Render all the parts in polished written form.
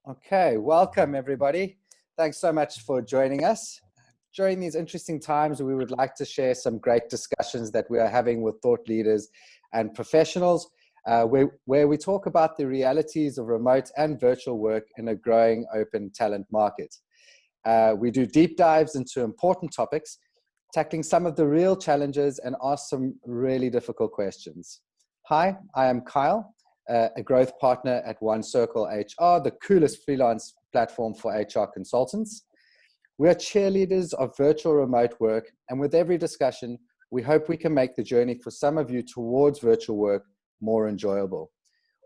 Okay, welcome everybody. Thanks so much for joining us. During these interesting times, we would like to share some great discussions that we are having with thought leaders and professionals, where we talk about the realities of remote and virtual work in a growing open talent market. We do deep dives into important topics, tackling some of the real challenges and ask some really difficult questions. Hi, I am Kyle, a growth partner at One Circle HR, the coolest freelance platform for HR consultants. We are cheerleaders of virtual remote work, and with every discussion, we hope we can make the journey for some of you towards virtual work more enjoyable.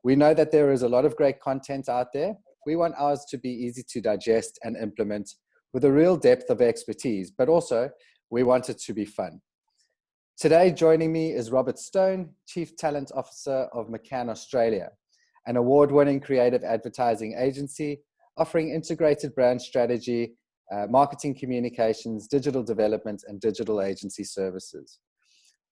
We know that there is a lot of great content out there. We want ours to be easy to digest and implement with a real depth of expertise, but also we want it to be fun. Today, joining me is Robert Stone, Chief Talent Officer of McCANN Australia, an award-winning creative advertising agency offering integrated brand strategy, marketing communications, digital development, and digital agency services.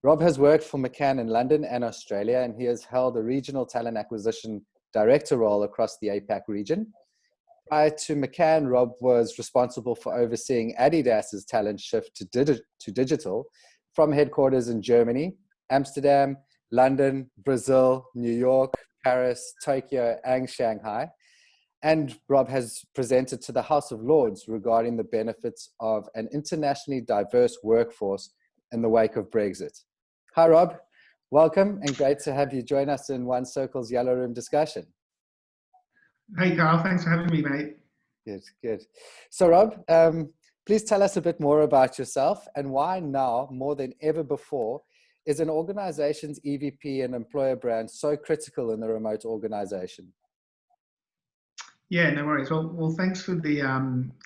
Rob has worked for McCann in London and Australia, and he has held a regional talent acquisition director role across the APAC region. Prior to McCann, Rob was responsible for overseeing Adidas's talent shift to digital from headquarters in Germany, Amsterdam, London, Brazil, New York, Paris, Tokyo, and Shanghai. And Rob has presented to the House of Lords regarding the benefits of an internationally diverse workforce in the wake of Brexit. Hi, Rob. Welcome, and great to have you join us in One Circle's Yellow Room discussion. Hey, Carl. Thanks for having me, mate. Good, good. So, Rob, please tell us a bit more about yourself and why now, more than ever before, is an organization's EVP and employer brand so critical in the remote organization? Yeah, no worries. Well, thanks for the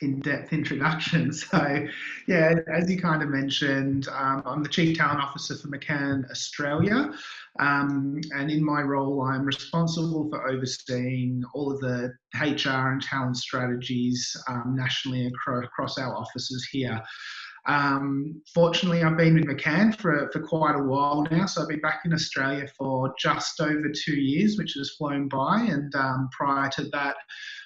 in-depth introduction. So, yeah, as you kind of mentioned, I'm the Chief Talent Officer for McCann Australia. And in my role, I'm responsible for overseeing all of the HR and talent strategies nationally across our offices here. Fortunately, I've been with McCann for quite a while now. So I've been back in Australia for just over 2 years, which has flown by. And prior to that,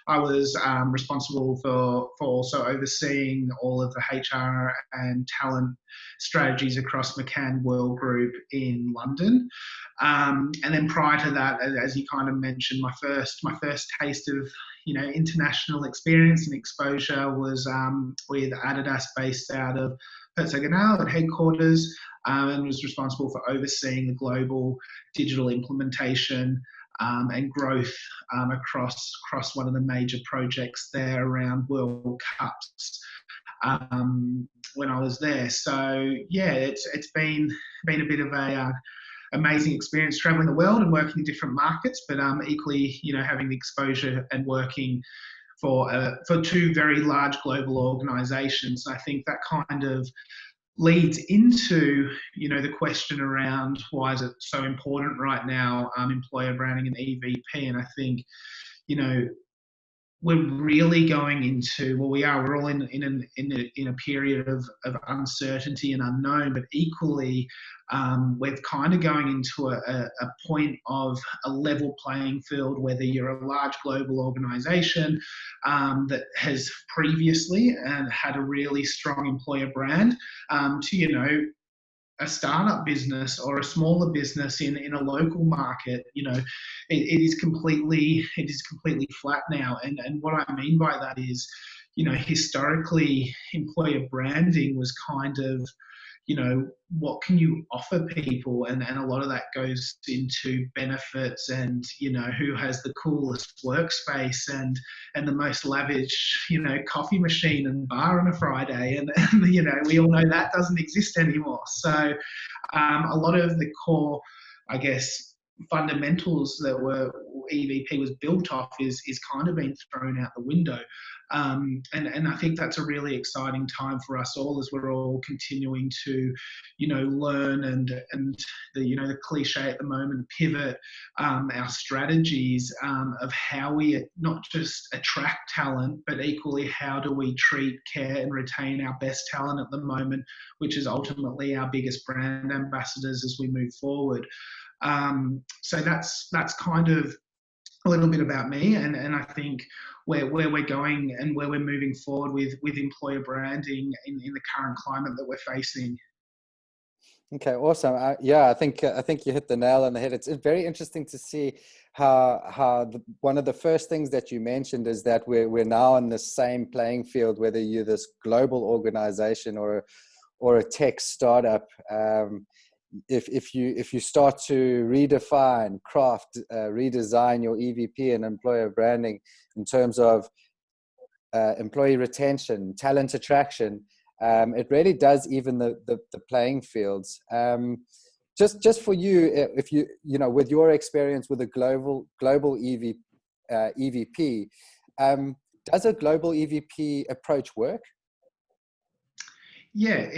I was responsible for also overseeing all of the HR and talent strategies across McCann World Group in London. And then prior to that, as you kind of mentioned, my first taste of international experience and exposure was with Adidas, based out of Herzogenaurach at headquarters, and was responsible for overseeing the global digital implementation and growth across one of the major projects there around World Cups when I was there. So yeah, it's been a bit of a amazing experience traveling the world and working in different markets, but equally, having the exposure and working for two very large global organizations. I think that kind of leads into, the question around why is it so important right now, employer branding and EVP. And I think, we're really going into, we're all in a period of uncertainty and unknown, but equally, we're kind of going into a point of a level playing field, whether you're a large global organization that has previously had a really strong employer brand, to, a startup business or a smaller business in a local market. It is completely flat now. And what I mean by that is, historically employer branding was kind of, what can you offer people? And a lot of that goes into benefits and, who has the coolest workspace and the most lavish, coffee machine and bar on a Friday. And we all know that doesn't exist anymore. So a lot of the core, I guess, fundamentals that were EVP was built off is kind of been thrown out the window. And I think that's a really exciting time for us all, as we're all continuing to, learn and the cliche at the moment, pivot our strategies of how we not just attract talent, but equally how do we treat, care and retain our best talent at the moment, which is ultimately our biggest brand ambassadors as we move forward. So that's kind of a little bit about me, and I think where we're going and where we're moving forward with employer branding in the current climate that we're facing. Okay, awesome. Yeah, I think you hit the nail on the head. It's very interesting to see how one of the first things that you mentioned is that we're now on the same playing field, whether you're this global organization or a tech startup. If you start to redefine, craft, redesign your EVP and employer branding in terms of employee retention, talent attraction, it really does even the playing fields. Just for you, if with your experience with a global EVP, does a global EVP approach work? Yeah,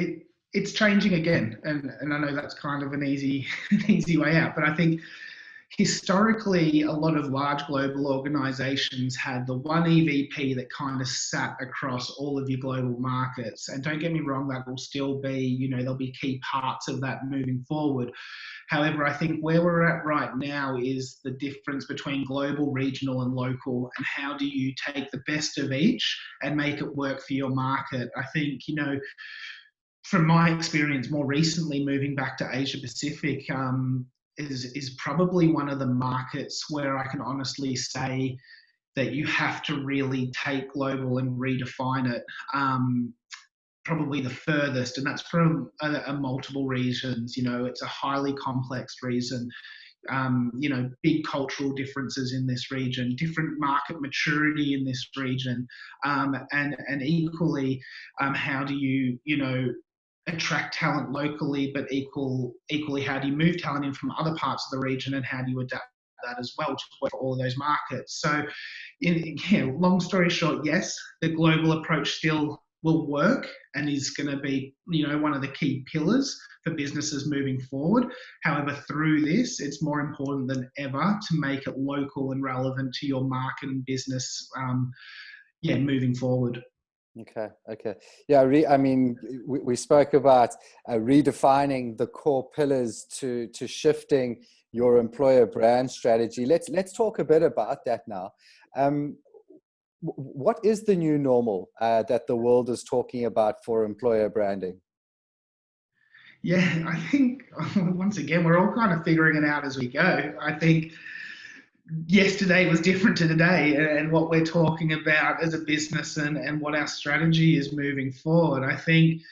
it's changing again, and I know that's kind of an easy an easy way out, but I think historically, a lot of large global organizations had the one EVP that kind of sat across all of your global markets. And don't get me wrong, that will still be, there'll be key parts of that moving forward. However, I think where we're at right now is the difference between global, regional, and local, and how do you take the best of each and make it work for your market. I think, from my experience more recently moving back to Asia Pacific, is probably one of the markets where I can honestly say that you have to really take global and redefine it. Probably the furthest, and that's from a multiple reasons. It's a highly complex reason. Big cultural differences in this region, different market maturity in this region, and equally, how do you, attract talent locally, but equally, how do you move talent in from other parts of the region, and how do you adapt that as well to work for all of those markets? So, long story short, yes, the global approach still will work and is going to be, one of the key pillars for businesses moving forward. However, through this, it's more important than ever to make it local and relevant to your market and business, moving forward. Okay. Yeah, I mean, we spoke about redefining the core pillars to shifting your employer brand strategy. Let's talk a bit about that now. What is the new normal that the world is talking about for employer branding? Yeah, I think once again, we're all kind of figuring it out as we go. I think yesterday was different to today, and what we're talking about as a business and what our strategy is moving forward. I think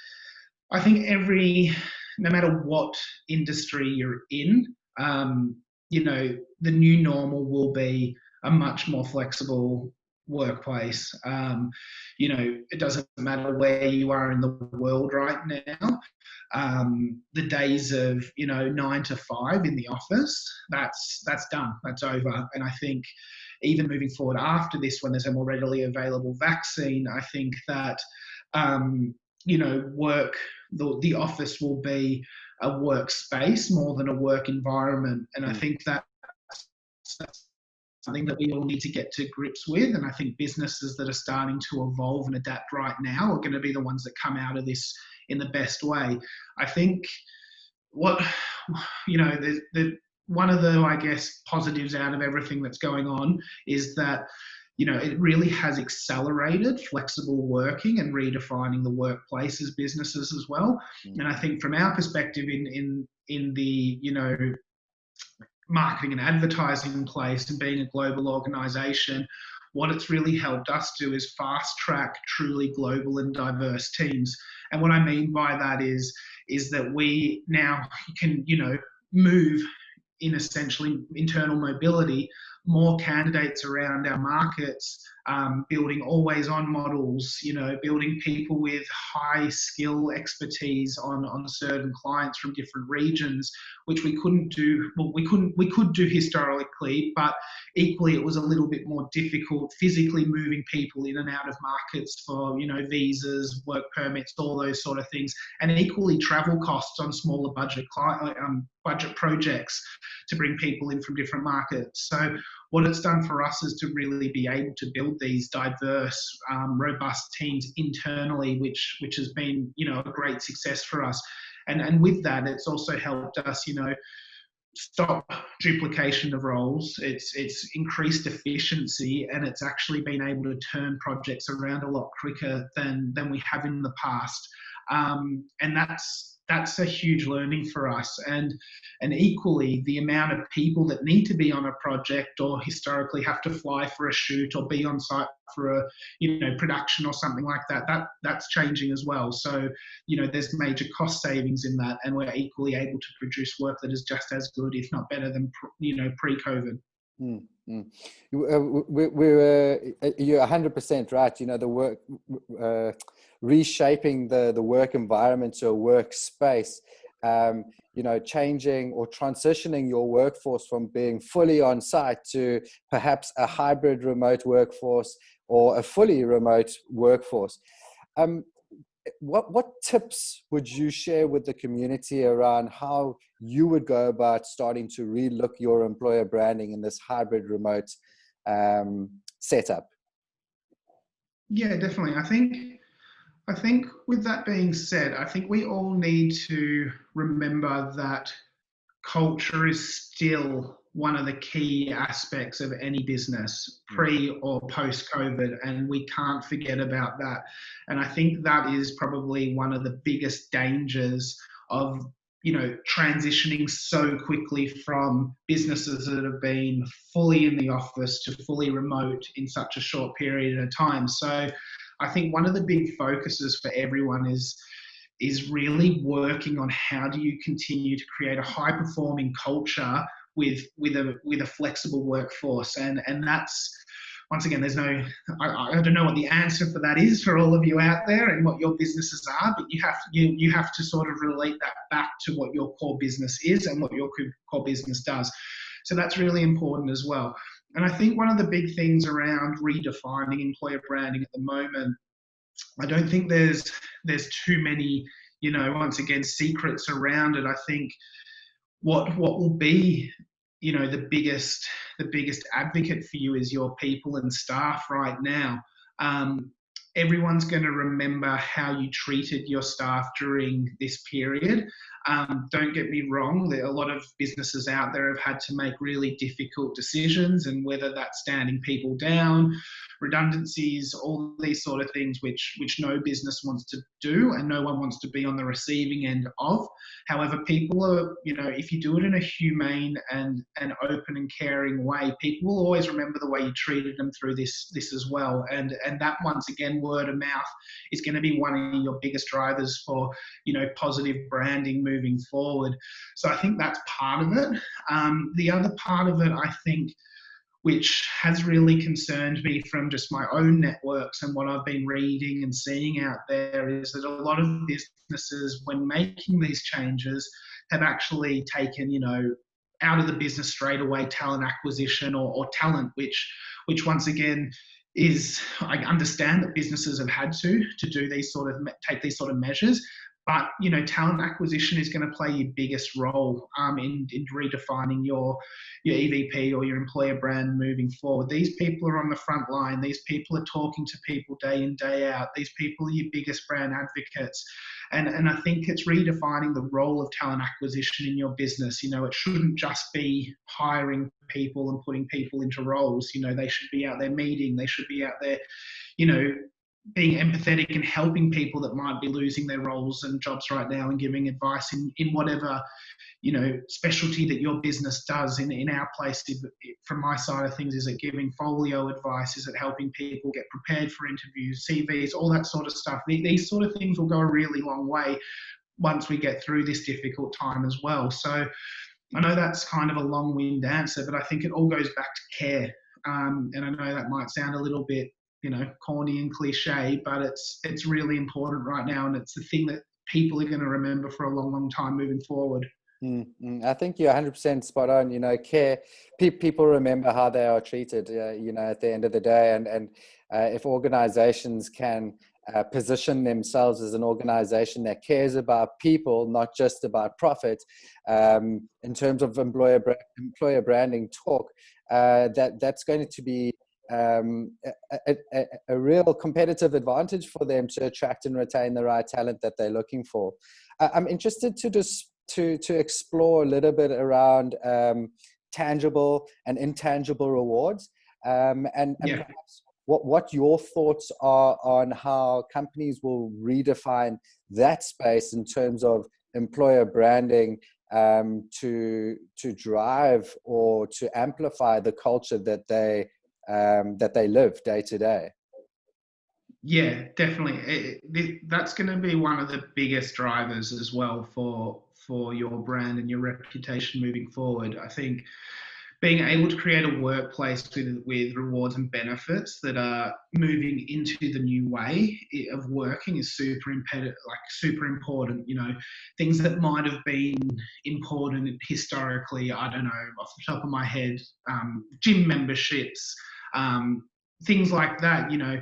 no matter what industry you're in, the new normal will be a much more flexible workplace. It doesn't matter where you are in the world right now. The days of 9 to 5 in the office, that's done, that's over. And I think even moving forward after this, when there's a more readily available vaccine, I think that the office will be a workspace more than a work environment. And I think that's something that we all need to get to grips with. And I think businesses that are starting to evolve and adapt right now are going to be the ones that come out of this in the best way. I think one of the, I guess, positives out of everything that's going on is that it really has accelerated flexible working and redefining the workplace as businesses as well. And I think from our perspective in the marketing and advertising place and being a global organization, what it's really helped us do is fast track truly global and diverse teams. And what I mean by that is that we now can, move in essentially internal mobility, more candidates around our markets, building always on models, building people with high skill expertise on certain clients from different regions, which we couldn't do. Well, we could do historically, but equally it was a little bit more difficult physically moving people in and out of markets for, visas, work permits, all those sort of things, and equally travel costs on smaller budget projects to bring people in from different markets. So what it's done for us is to really be able to build these diverse, robust teams internally, which has been, a great success for us. And with that, it's also helped us, stop duplication of roles. It's increased efficiency, and it's actually been able to turn projects around a lot quicker than we have in the past. And that's a huge learning for us. And equally, the amount of people that need to be on a project or historically have to fly for a shoot or be on site for a production or something like that's changing as well. So there's major cost savings in that, and we're equally able to produce work that is just as good, if not better than pre-COVID. You're 100% right. The work, reshaping the work environment to a workspace, changing or transitioning your workforce from being fully on site to perhaps a hybrid remote workforce or a fully remote workforce. What tips would you share with the community around how you would go about starting to relook your employer branding in this hybrid remote setup? Yeah, definitely. I think with that being said, I think we all need to remember that culture is still one of the key aspects of any business, pre or post COVID, and we can't forget about that. And I think that is probably one of the biggest dangers of transitioning so quickly from businesses that have been fully in the office to fully remote in such a short period of time. So I think one of the big focuses for everyone is really working on how do you continue to create a high performing culture with a flexible workforce. And that's, once again, I don't know what the answer for that is for all of you out there and what your businesses are, but you have to sort of relate that back to what your core business is and what your core business does. So that's really important as well. And I think one of the big things around redefining employer branding at the moment, I don't think there's too many, once again, secrets around it. I think what will be, the biggest advocate for you is your people and staff right now. Everyone's going to remember how you treated your staff during this period. Don't get me wrong, there are a lot of businesses out there have had to make really difficult decisions, and whether that's standing people down, redundancies, all these sort of things which no business wants to do and no one wants to be on the receiving end of. However, people are, if you do it in a humane and open and caring way, people will always remember the way you treated them through this as well. And that, once again, word of mouth is going to be one of your biggest drivers for, positive branding moving forward. So I think that's part of it. The other part of it, I think, which has really concerned me from just my own networks and what I've been reading and seeing out there, is that a lot of businesses, when making these changes, have actually taken, out of the business straight away talent acquisition or talent, which once again is, I understand that businesses have had to do these sort of, take these sort of measures. But, talent acquisition is going to play your biggest role in redefining your EVP or your employer brand moving forward. These people are on the front line. These people are talking to people day in, day out. These people are your biggest brand advocates. And I think it's redefining the role of talent acquisition in your business. It shouldn't just be hiring people and putting people into roles. They should be out there meeting. They should be out there, being empathetic and helping people that might be losing their roles and jobs right now, and giving advice in whatever, specialty that your business does. In our place, from my side of things, is it giving folio advice? Is it helping people get prepared for interviews, CVs, all that sort of stuff? These sort of things will go a really long way once we get through this difficult time as well. So I know that's kind of a long-winded answer, but I think it all goes back to care. And I know that might sound a little bit, corny and cliche, but it's really important right now, and it's the thing that people are going to remember for a long, long time moving forward. I think you're 100% spot on. Care. People remember how they are treated. At the end of the day, and if organizations can position themselves as an organization that cares about people, not just about profit, in terms of employer branding talk, that's going to be a real competitive advantage for them to attract and retain the right talent that they're looking for. I'm interested to to explore a little bit around tangible and intangible rewards, and Yeah. perhaps what your thoughts are on how companies will redefine that space in terms of employer branding, to drive or to amplify the culture that they live day to day. Yeah, definitely. That's going to be one of the biggest drivers as well for your brand and your reputation moving forward. I think being able to create a workplace with rewards and benefits that are moving into the new way of working is super important. You know, things that might have been important historically, I don't know, off the top of my head, gym memberships, things like that. You know,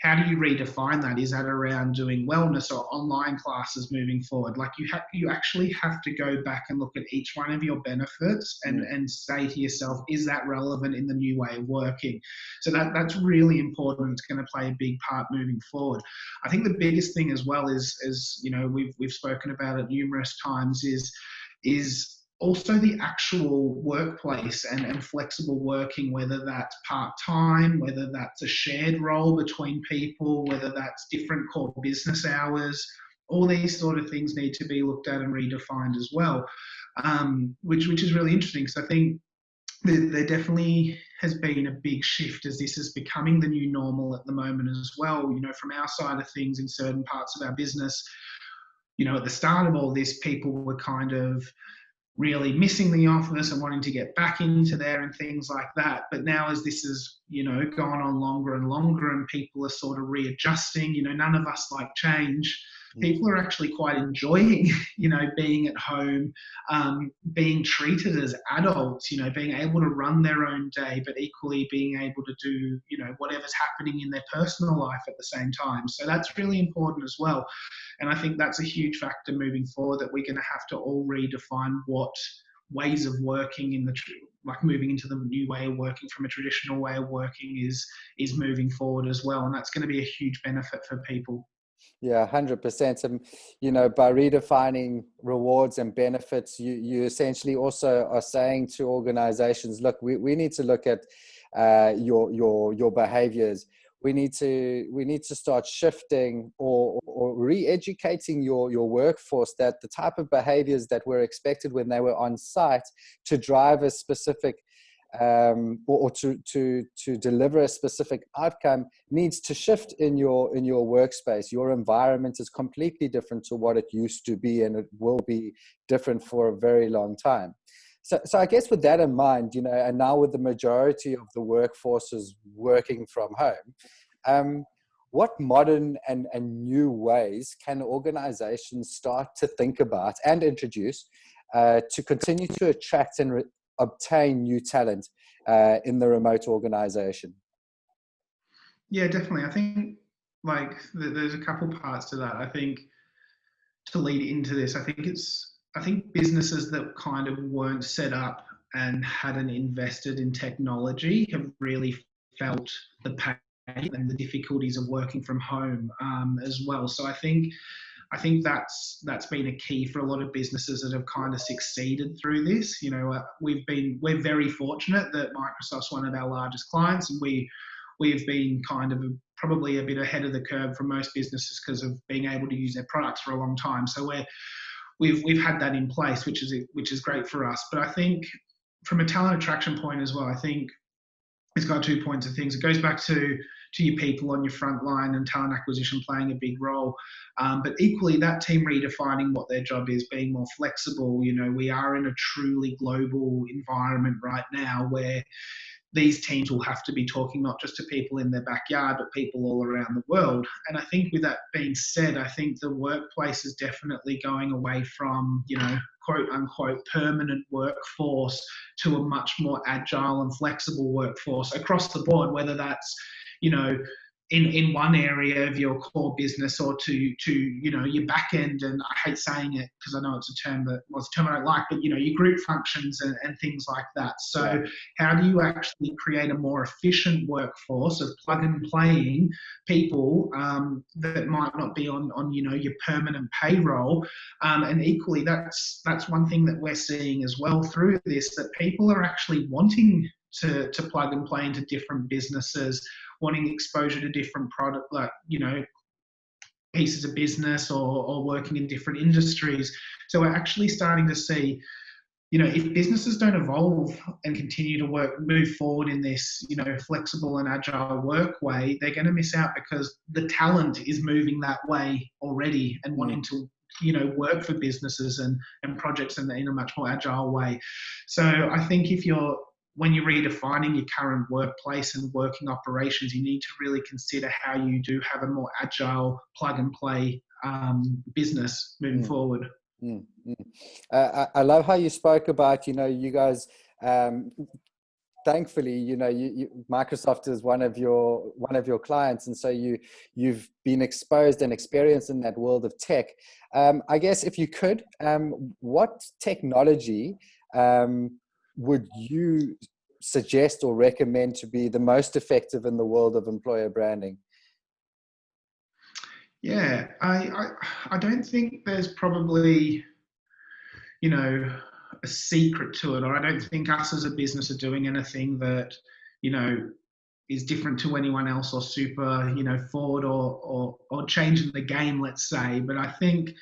how do you redefine that? Is that around doing wellness or online classes moving forward? Like you actually have to go back and look at each one of your benefits and say to yourself, is that relevant in the new way of working? So that's really important. It's going to play a big part moving forward. I think the biggest thing as well is you know, we've spoken about it numerous times, is also the actual workplace and flexible working, whether that's part-time, whether that's a shared role between people, whether that's different core business hours. All these sort of things need to be looked at and redefined as well, which is really interesting, because I think there definitely has been a big shift as this is becoming the new normal at the moment as well. You know, from our side of things in certain parts of our business, you know, at the start of all this, people were kind of really missing the office and wanting to get back into there and things like that. But now, as this has, you know, gone on longer and longer and people are sort of readjusting, you know, none of us like change. People are actually quite enjoying, you know, being at home, being treated as adults, you know, being able to run their own day, but equally being able to do, you know, whatever's happening in their personal life at the same time. So that's really important as well. And I think that's a huge factor moving forward, that we're going to have to all redefine what ways of working like moving into the new way of working from a traditional way of working is moving forward as well. And that's going to be a huge benefit for people. Yeah, 100%. And, you know, by redefining rewards and benefits, you essentially also are saying to organizations, look, we need to look at your behaviors. We need to start shifting or re-educating your workforce that the type of behaviors that were expected when they were on site to drive a specific or to deliver a specific outcome needs to shift in your workspace. Your environment is completely different to what it used to be, and it will be different for a very long time. So I guess with that in mind, you know, and now with the majority of the workforces working from home, what modern and new ways can organizations start to think about and introduce to continue to attract and obtain new talent in the remote organization? Yeah, definitely. I think like there's a couple parts to that. I think to lead into this, I think businesses that kind of weren't set up and hadn't invested in technology have really felt the pain and the difficulties of working from home as well. So I think that's been a key for a lot of businesses that have kind of succeeded through this. You know, we're very fortunate that Microsoft's one of our largest clients, and we've been kind of probably a bit ahead of the curve from most businesses because of being able to use their products for a long time. So we've had that in place, which is great for us. But I think from a talent attraction point as well, I think it's got 2 points of things. It goes back to your people on your front line and talent acquisition playing a big role. But equally, that team redefining what their job is, being more flexible. You know, we are in a truly global environment right now where these teams will have to be talking not just to people in their backyard, but people all around the world. And I think with that being said, I think the workplace is definitely going away from, you know, quote unquote, permanent workforce to a much more agile and flexible workforce across the board, whether that's, you know, in one area of your core business, or to your back end. And I hate saying it because I know it's a term I don't like, but your group functions and things like that. So how do you actually create a more efficient workforce of plug and playing people that might not be on your permanent payroll? And equally, that's one thing that we're seeing as well through this, that people are actually wanting to plug and play into different businesses, wanting exposure to different product, like, pieces of business, or working in different industries. So we're actually starting to see, if businesses don't evolve and continue to move forward in this, flexible and agile work way, they're going to miss out, because the talent is moving that way already and wanting to, work for businesses and projects in a much more agile way. So I think when you're redefining your current workplace and working operations, you need to really consider how you do have a more agile plug and play business moving forward. I love how you spoke about, you guys, thankfully, Microsoft is one of your clients, and so you've been exposed and experienced in that world of tech. I guess if you could, what technology would you suggest or recommend to be the most effective in the world of employer branding? Yeah, I don't think there's probably, a secret to it, or I don't think us as a business are doing anything that, is different to anyone else, or super, forward or changing the game, let's say. But I think,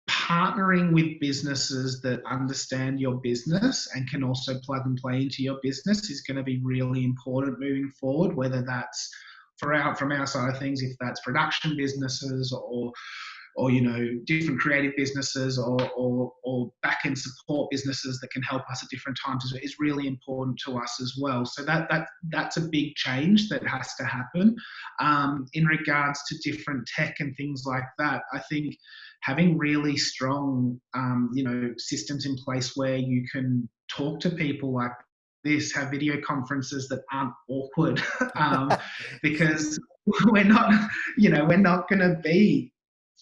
partnering with businesses that understand your business and can also plug and play into your business is going to be really important moving forward, whether that's from our side of things, if that's production businesses or different creative businesses, or back-end support businesses that can help us at different times, is really important to us as well. So that's a big change that has to happen. In regards to different tech and things like that, I think having really strong, systems in place where you can talk to people like this, have video conferences that aren't awkward, because we're not going to be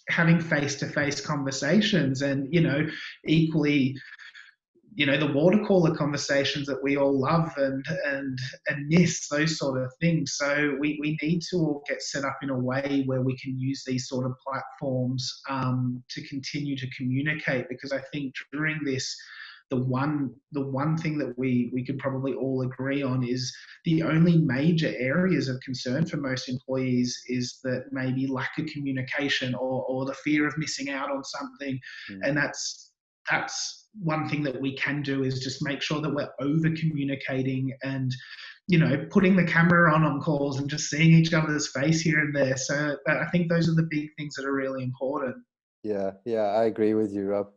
having face-to-face conversations, and equally, the water cooler conversations that we all love and miss, those sort of things. So we need to all get set up in a way where we can use these sort of platforms to continue to communicate, because I think during this, the one thing that we could probably all agree on is the only major areas of concern for most employees is that maybe lack of communication, or the fear of missing out on something. And that's one thing that we can do, is just make sure that we're over communicating and putting the camera on calls and just seeing each other's face here and there. So I think those are the big things that are really important. Yeah, I agree with you, Rob.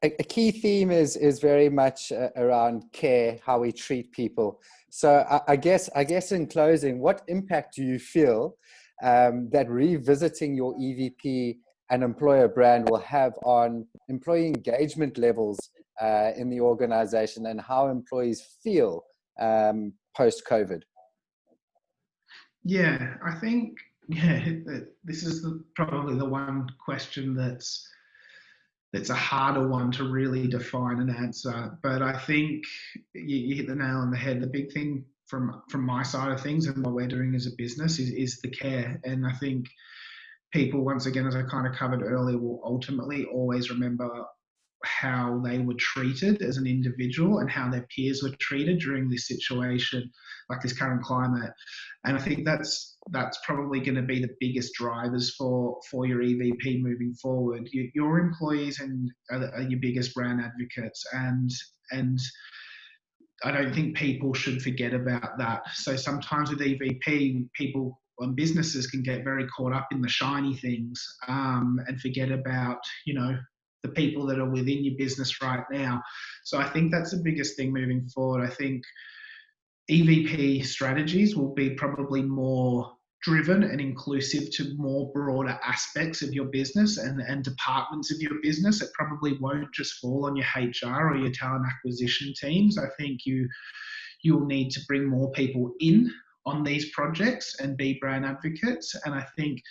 A key theme is very much around care, how we treat people. So I guess in closing, what impact do you feel that revisiting your EVP and employer brand will have on employee engagement levels in the organization, and how employees feel post-COVID? Yeah, I think this is probably the one question that's a harder one to really define and answer. But I think you hit the nail on the head. The big thing from my side of things, and what we're doing as a business, is the care. And I think people, once again, as I kind of covered earlier, will ultimately always remember how they were treated as an individual and how their peers were treated during this situation, like this current climate. And I think that's probably going to be the biggest drivers for your EVP moving forward. Your employees are your biggest brand advocates, and I don't think people should forget about that. So sometimes with EVP, people and businesses can get very caught up in the shiny things, and forget about the people that are within your business right now. So I think that's the biggest thing moving forward. I think EVP strategies will be probably more driven and inclusive to more broader aspects of your business and departments of your business. It probably won't just fall on your HR or your talent acquisition teams. I think you'll need to bring more people in on these projects and be brand advocates. And I think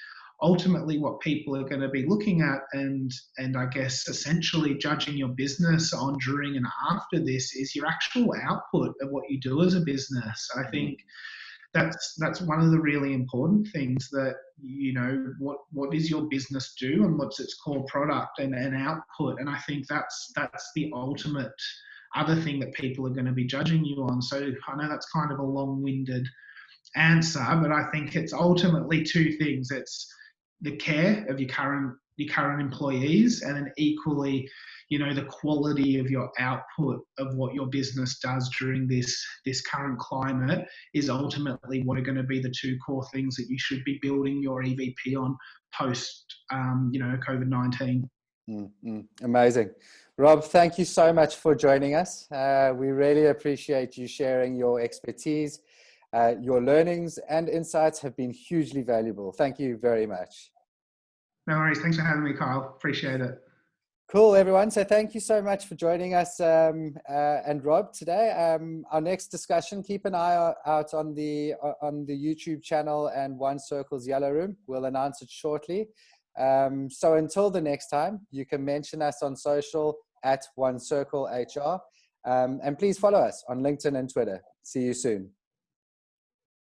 ultimately what people are going to be looking at and I guess essentially judging your business on during and after this is your actual output of what you do as a business. I think that's one of the really important things, that what does your business do and what's its core product and output. And I think that's the ultimate other thing that people are going to be judging you on. So I know that's kind of a long-winded answer, but I think it's ultimately two things. It's the care of your current employees, and then equally, the quality of your output of what your business does during this current climate is ultimately what are going to be the two core things that you should be building your EVP on post COVID-19. Amazing. Rob, thank you so much for joining us. We really appreciate you sharing your expertise. Your learnings and insights have been hugely valuable. Thank you very much. No worries. Thanks for having me, Kyle. Appreciate it. Cool, everyone. So thank you so much for joining us and Rob today. Our next discussion, keep an eye out on the YouTube channel and One Circle's Yellow Room. We'll announce it shortly. So until the next time, you can mention us on social at One Circle HR. And please follow us on LinkedIn and Twitter. See you soon.